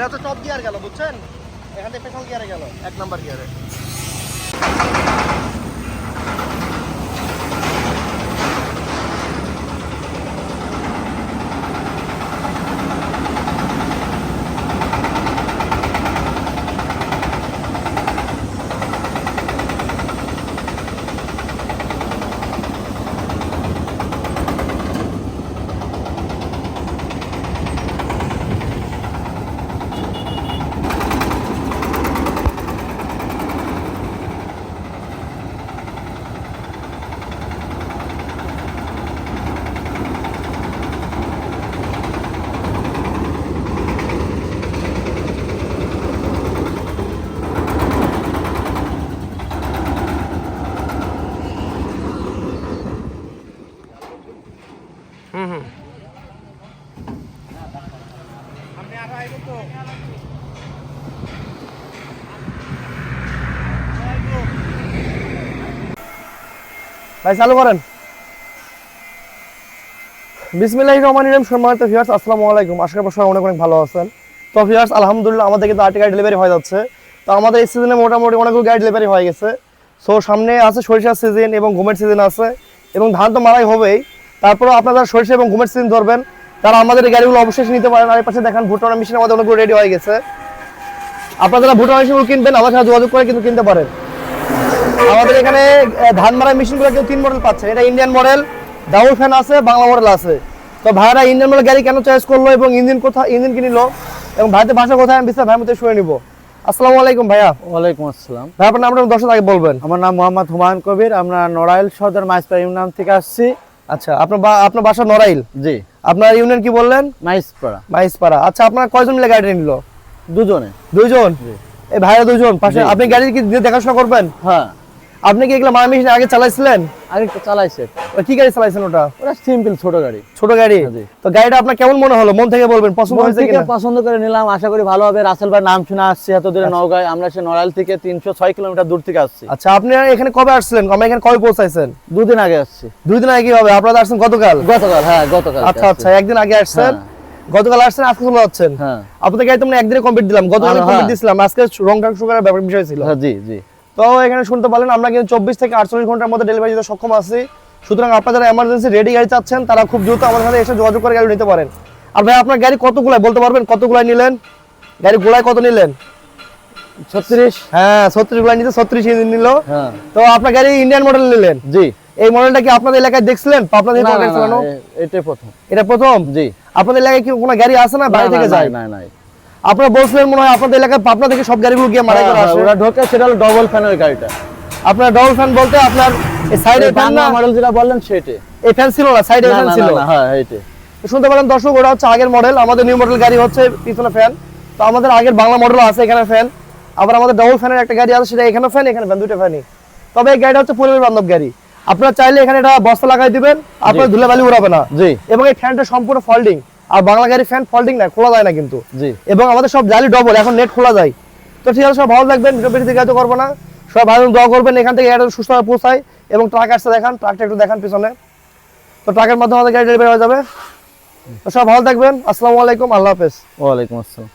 এটা তো top gear গেল, বুঝছেন? এখান থেকে পেছন গিয়ারে গেল, 1 নাম্বার গিয়ারে। ভাই চালু করেন। বিসমিল্লাহির রহমানির রহিম। সম্মানিত ভিউয়ার্স, আসসালামু আলাইকুম। আশা করি সবাই অনেক ভালো আছেন। তো ভিউয়ার্স, আলহামদুলিল্লাহ আমাদের কিন্তু আরেকটি গাড়ি ডেলিভারি হয়ে যাচ্ছে। তো আমাদের এই সিজনে মোটামুটি অনেকগুলো গাড়ি ডেলিভারি হয়ে গেছে। সো সামনে আছে সরিষার সিজন এবং গমের সিজন আছে, এবং ধান তো মারাই হবেই। তারপরেও আপনারা সরিষা এবং গমের সিজন ধরবেন, তারা আমাদের এই গাড়িগুলো অবশ্যই নিতে পারেন। আর এই পাশে দেখেন ভুট্টা মেশিন আমাদের অনেকগুলো রেডি হয়ে গেছে। আপনারা যারা ভুট্টা মেশিনগুলো কিনবেন আমার সাথে যোগাযোগ করে কিন্তু কিনতে পারেন। আমাদের এখানে ধান মারা মেশিনগুলো কেউ 3 মডেল পাচ্ছে। এটা ইন্ডিয়ান মডেল, ডাবল ফ্যান আছে, বাংলা মডেল আছে। তো ভাইরা ইন্ডিয়ান মডেল গাড়ি কেন চয়েস করলো এবং ইঞ্জিন কিনলো এবং ভাইদের ভাষা কোথায় আমি বিস্তারিত ভাইয়ের মধ্যে শুনে নিব। আসসালামু আলাইকুম ভাইয়া। ওয়ালাইকুম আসসালাম। ভাই আপনার নামটা দর্শক আগে বলবেন। আমার নাম মোহাম্মদ হুমায়ুন কবির। আমরা নড়াইল সদর মাইজপাড়া ইউনিয়ন থেকে আসছি। আচ্ছা, আপনার বাসা নড়াইল? জি। আপনার ইউনিয়ন কি বললেন? মাইজপাড়া। আচ্ছা, আপনার কয়জন মিলে গাড়ি নিল? দুজনে। দুইজন? এই ভাইয়া দুজন পাশে। আপনি গাড়ি কি দেখাশোনা করবেন? হ্যাঁ। আপনি কি এগুলো মারা মেশিন আগে চালাইছিলেন? আগে তো চালাইছে। কি গাড়ি চালাইছেন? ওটা সিম্পল ছোট গাড়ি। ছোট গাড়ি? তো গাড়িটা আপনার কেমন মনে হলো? মন থেকে বলবেন, পছন্দ হয়েছে কিনা? পছন্দ করে নিলাম, আশা করি ভালো হবে। রাসেল ভাই নাম শুনে আসছি এত দূরে নওগাঁয়। আমরা সে নড়াইল থেকে 306 কিলোমিটার দূর থেকে আসছি। আচ্ছা, আপনি এখানে কবে আসছিলেন? আমরা এখানে কবে পৌঁছাইছেন? 2 দিন আগে আসছি। 2 দিন আগে? কি হবে, আপনারা আসছেন গতকাল? হ্যাঁ গতকাল। আচ্ছা, একদিন আগে আসছেন। গতকাল আসছেন, আজকে চলে যাচ্ছেন। হ্যাঁ। আপনাদের গাড়ি তো আমরা একদিনে কমপ্লিট দিলাম, গতকাল কমপ্লিট দিছিলাম, আজকে রং টাং সুগারের ব্যাপার বিষয় ছিল। জি জি। তো এখানে শুনতে পারলেন আমরা কিন্তু 24 থেকে 48 ঘন্টার মধ্যে ডেলিভারি দিতে সক্ষম আছি। সুতরাং আপনারা যারা এমার্জেন্সি রেডি গাড়ি চাচ্ছেন তারা খুব দ্রুত আমাদের সাথে এসে যোগাযোগ করে গাড়ি নিতে পারেন। আর ভাই আপনার গাড়ি কতগুলাই বলতে পারবেন? কতগুলাই নিলেন গাড়ি? গোলায় কত নিলেন? 36। হ্যাঁ, 36 গুলাই নিতে 36 ইঞ্জিন নিল। হ্যাঁ। তো আপনার গাড়ি ইন্ডিয়ান মডেল নিলেন? জি। এই মডেলটা কি আপনাদের এলাকায় দেখছিলেন? আপনাদের না, এটাই প্রথম। এটা প্রথম? জি। আপনাদের এলাকায় কি কোনো গাড়ি আছে না বাইরে থেকে যায়? না। আপনারা বলছিলেন মনে হয় আপনাদের এলাকায় পাবনা থেকে সব গাড়িগুলো গিয়ে মারাই করে আসে। ওরা ঢোকে, সেটা হলো ডবল ফ্যানের গাড়িটা। আপনার ডবল ফ্যান বলতে আপনার এই সাইডে ফ্যান না? মডেল যেটা বললেন সেটা। এই ফ্যান ছিল না, সাইডে ফ্যান ছিল। হ্যাঁ এইটা। শুনতে পারেন দর্শক, ওটা হচ্ছে আগের মডেল। আমাদের নিউ মডেল গাড়ি হচ্ছে পিছনে ফ্যান। তো আমাদের আগের বাংলা মডেলও আছে এখানে ফ্যান। আবার আমাদের ডবল ফ্যানের একটা গাড়ি আছে, সেটা এখানে ফ্যান, এখানে ফ্যান, দুটো ফ্যানই। তবে এই গাড়িটা হচ্ছে পরিবেশ বান্ধব গাড়ি। আপনারা চাইলে এখানে এটা বস্তা লাগাই দিবেন, আপনার ধুলাবালি উড়াবে না। জি। এবং এই ফ্যানটা সম্পূর্ণ ফোল্ডিং। আর বাংলা গাড়ি ফ্যান ফোল্ডিং না, খোলা যায় না কিন্তু। জি। এবং আমাদের সব জালি ডবল, এখন নেট খোলা যায়। তো ঠিক আছে, সব ভালো থাকবেন, ভিডিও বেশি দিকে করবো না। সব ভালো দোয়া করবেন এখান থেকে গাড়িটা সুস্থভাবে পৌঁছায়। এবং ট্রাক আসছে দেখান, ট্রাকটা একটু দেখান পিছনে। তো ট্রাকের মাধ্যমে আমাদের গাড়ি ডেলিভারি হয়ে যাবে। তো সব ভালো থাকবেন। আসসালামু আলাইকুম, আল্লাহ হাফেজ। ওয়ালাইকুম আসসালাম।